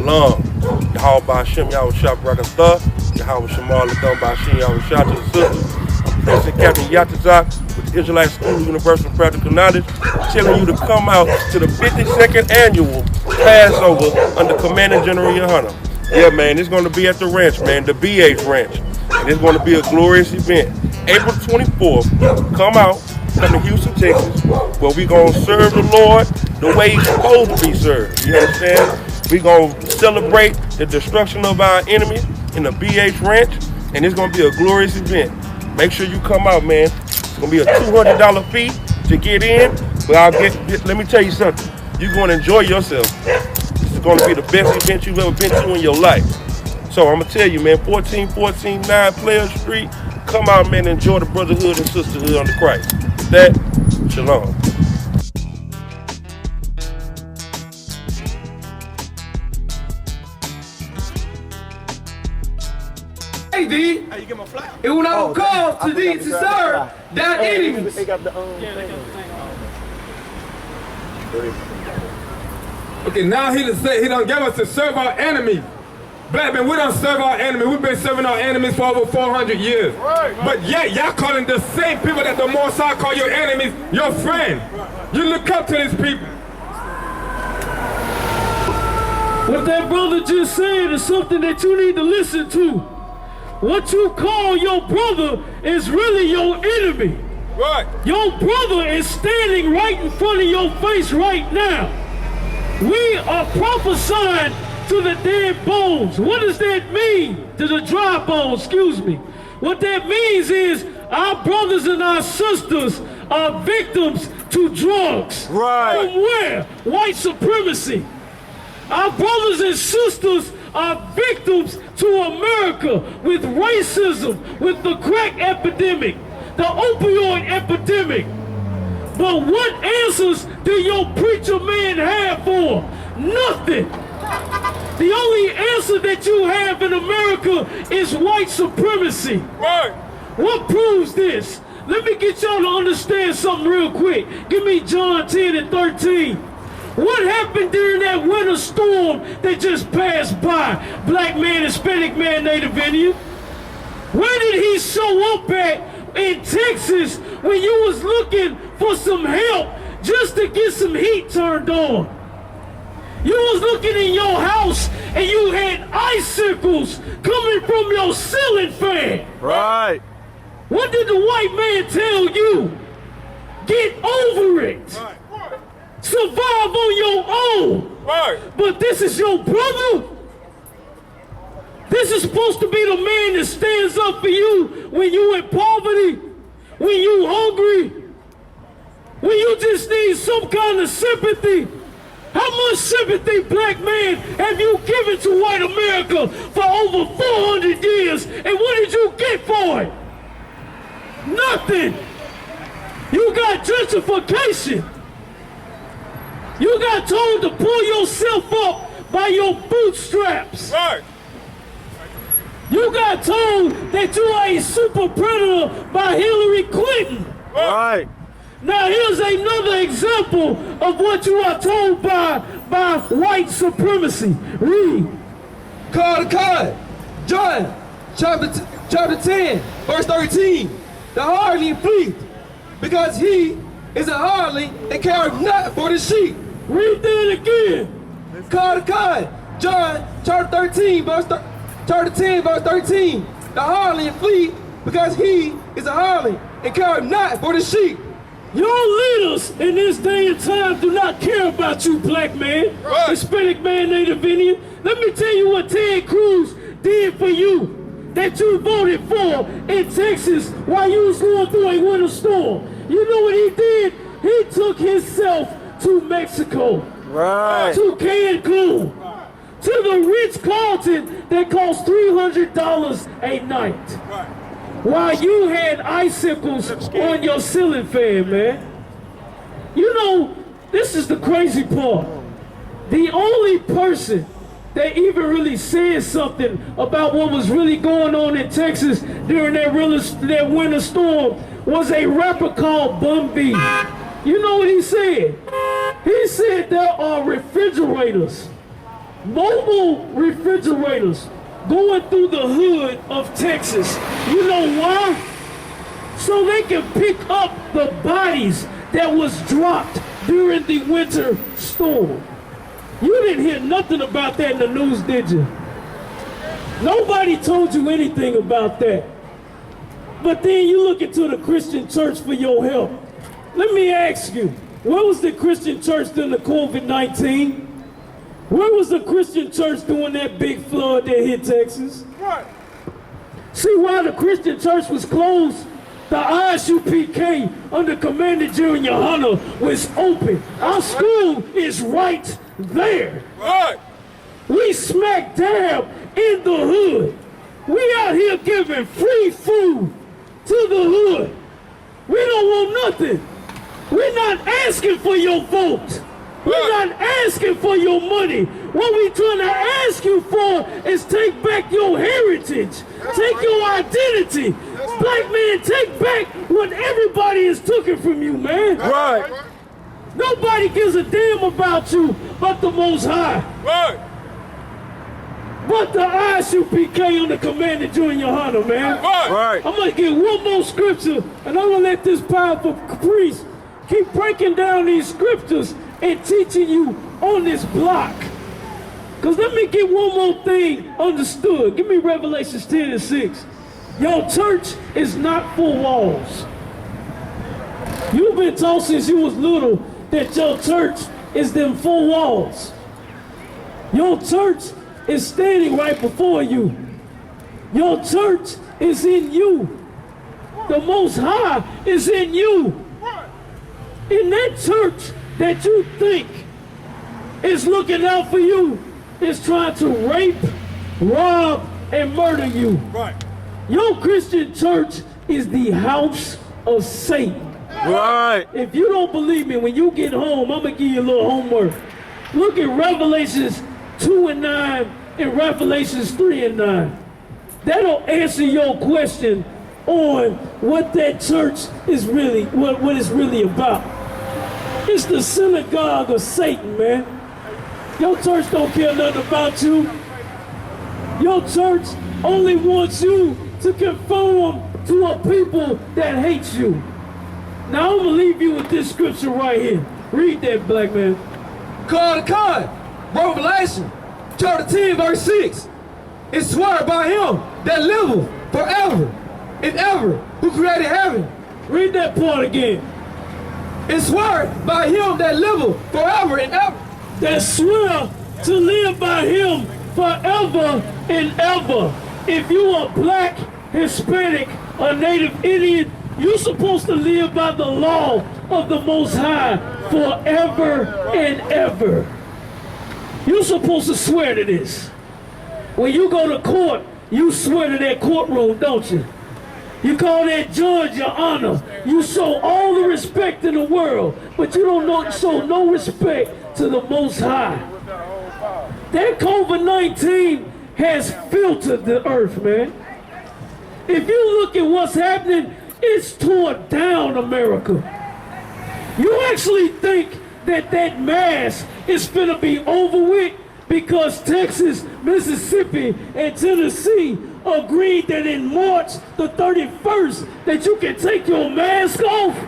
Shalom. Yahweh Ba'Shem Yahweh Shah Brakatha. Yahweh Shemal Ladon Ba'Shem Yahweh Shah to the sisters. I'm President Captain Yatazak with the Israelite School of Universal Practical Knowledge, telling you to come out to the 52nd annual Passover under Commanding General Yohana. Yeah, man, it's going to be at the ranch, man, the BH Ranch. And it's going to be a glorious event. April 24th, come out, come to Houston, Texas, where we're going to serve the Lord the way He's supposed to be served. You understand? We're going to celebrate the destruction of our enemy in the BH Ranch, and it's going to be a glorious event. Make sure you come out, man. It's going to be a $200 fee to get in, but let me tell you something. You're going to enjoy yourself. This is going to be the best event you've ever been to in your life. So I'm going to tell you, man, 1414 9 Player Street, come out, man, and enjoy the brotherhood and sisterhood under Christ. With that, shalom. Hey, D. How you get my flower? It will not cause to thee to serve thy enemies. They got the Okay, now he done gave us to serve our enemies. Black man, we don't serve our enemies. We've been serving our enemies for over 400 years. Right. But yet, y'all calling the same people that the Most High call your enemies your friend. You look up to these people. What that brother just said is something that you need to listen to. What you call your brother is really your enemy. Right. Your brother is standing right in front of your face right now. We are prophesying to the dead bones. What does that mean? To the dry bones, excuse me. What that means is our brothers and our sisters are victims to drugs. Right. From where? White supremacy. Our brothers and sisters are victims to America with racism, with the crack epidemic, the opioid epidemic. But what answers do your preacher man have for? Nothing. The only answer that you have in America is white supremacy. Right. What proves this? Let me get y'all to understand something real quick. Give me John 10 and 13. What happened during that winter storm that just passed by? Black man, Hispanic man, Native Indian. Where did he show up at in Texas when you was looking for some help just to get some heat turned on? You was looking in your house and you had icicles coming from your ceiling fan. Right. What did the white man tell you? Get over it. Right. Survive on your own. Right. But this is your brother. This is supposed to be the man that stands up for you when you in poverty, when you hungry, when you just need some kind of sympathy. How much sympathy, black man, have you given to white America for over 400 years? And what did you get for it? Nothing. You got gentrification. You got told to pull yourself up by your bootstraps. Right. You got told that you are a super predator by Hillary Clinton. Right. Now here's another example of what you are told by white supremacy. Read. Call. John, chapter 10, verse 13. The harlot fleeth, because he is a harlot and careth not for the sheep. Read that again. Call. John, chapter 10, verse 13. The harlot fleeth, because he is a harlot and careth not for the sheep. Your leaders in this day and time do not care about you, black man, right. Hispanic man, Native Indian. Let me tell you what Ted Cruz did for you, that you voted for in Texas while you was going through a winter storm. You know what he did? He took himself to Mexico, right. to Cancun, to the Ritz-Carlton that costs $300 a night. Right. While you had icicles on your ceiling fan, man. You know, this is the crazy part. The only person that even really said something about what was really going on in Texas during that winter storm was a rapper called Bun B. You know what he said? He said there are refrigerators mobile refrigerators going through the hood of Texas. You know why? So they can pick up the bodies that was dropped during the winter storm. You didn't hear nothing about that in the news, did you? Nobody told you anything about that. But then you look into the Christian church for your help. Let me ask you, where was the Christian church during the COVID-19? Where was the Christian church during that big flood that hit Texas? Right. See, while the Christian church was closed, the ISUPK under Commander Junior Hunter was open. Our school is right there. Right. We smack dab in the hood. We out here giving free food to the hood. We don't want nothing. We're not asking for your vote. We're not asking for your money. What we're trying to ask you for is take back your heritage. Take your identity. Black man, take back what everybody is taking from you, man. Right. Nobody gives a damn about you but the Most High. Right. But the ISUPK under Commander Junior Hunter, man. Right. I'm going to get one more scripture, and I'm going to let this powerful priest keep breaking down these scriptures and teaching you on this block. Because let me get one more thing understood. Give me Revelations 10:6. Your church is not four walls. You've been taught since you was little that your church is them four walls. Your church is standing right before you. Your church is in you. The Most High is in you. In that church that you think is looking out for you is trying to rape, rob, and murder you. Right. Your Christian church is the house of Satan. Right. If you don't believe me, when you get home, I'm going to give you a little homework. Look at Revelations 2:9 and Revelations 3:9. That'll answer your question on what that church is really, what it's really about. It's the synagogue of Satan, man. Your church don't care nothing about you. Your church only wants you to conform to a people that hates you. Now I'm gonna leave you with this scripture right here. Read that, black man. Revelation chapter 10 verse 6. It's sworn by him that liveth forever and ever, who created heaven. Read that part again. It's sworn by him that liveth forever and ever. That swear to live by him forever and ever. If you are black, Hispanic, or Native Indian, you're supposed to live by the law of the Most High forever and ever. You're supposed to swear to this. When you go to court, you swear to that courtroom, don't you? You call that judge your honor. You show all the respect in the world, but you don't show no respect to the Most High. That COVID-19 has filtered the earth, man. If you look at what's happening, it's tore down America. You actually think that that mask is finna be over with because Texas, Mississippi, and Tennessee agreed that in March the 31st that you can take your mask off?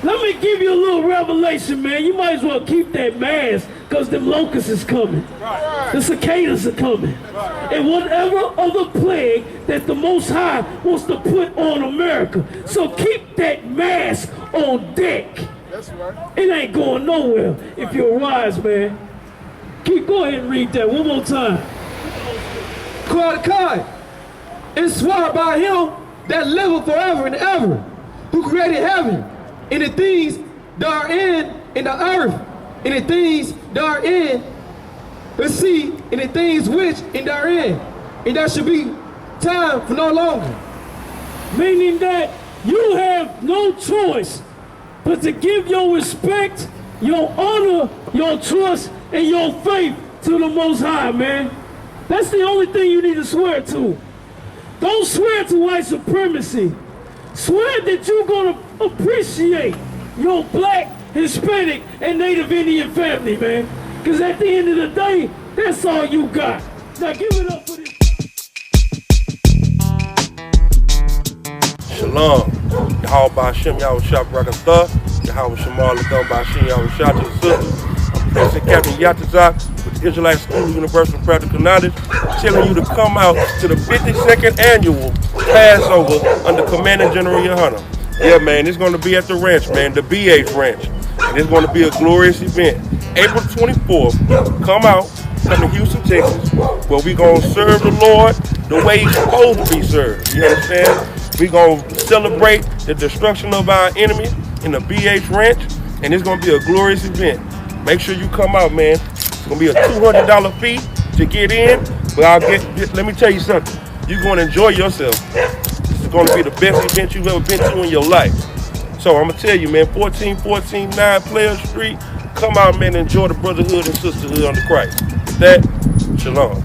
Let me give you a little revelation, man. You might as well keep that mask because them locusts is coming. The cicadas are coming. And whatever other plague that the Most High wants to put on America. So keep that mask on deck. It ain't going nowhere if you're wise, man. Go ahead and read that one more time. It's sworn by him that liveth forever and ever, who created heaven, and the things that are in the earth, and the things that are in the sea, and the things which in therein, and there should be time for no longer. Meaning that you have no choice but to give your respect, your honor, your trust, and your faith to the Most High, man. That's the only thing you need to swear to. Don't swear to white supremacy. Swear that you're going to appreciate your black, Hispanic, and Native Indian family, man. Because at the end of the day, That's all you got. Now give it up for this. Shalom. Yahweh Ba'Shem Yahushua Barakatah. Yahweh Shemal Ladon Ba'Shem Yahushua to the sisters. I'm President Captain Yatazak with the Israelite School of Universal and Practical Knowledge, telling you to come out to the 52nd annual Passover under Commanding General Yohana. Yeah, man, it's going to be at the ranch, man, the BH Ranch. And it's going to be a glorious event. April 24th, come out, come to Houston, Texas, where we're going to serve the Lord the way He's supposed to be served. You understand? We're going to celebrate the destruction of our enemy in the BH Ranch, and it's going to be a glorious event. Make sure you come out, man. It's going to be a $200 fee to get in, but let me tell you something. You're going to enjoy yourself. This is going to be the best event you've ever been to in your life. So I'm going to tell you, man, 1414-9 Player Street, come out, man, and enjoy the brotherhood and sisterhood under Christ. With that, shalom.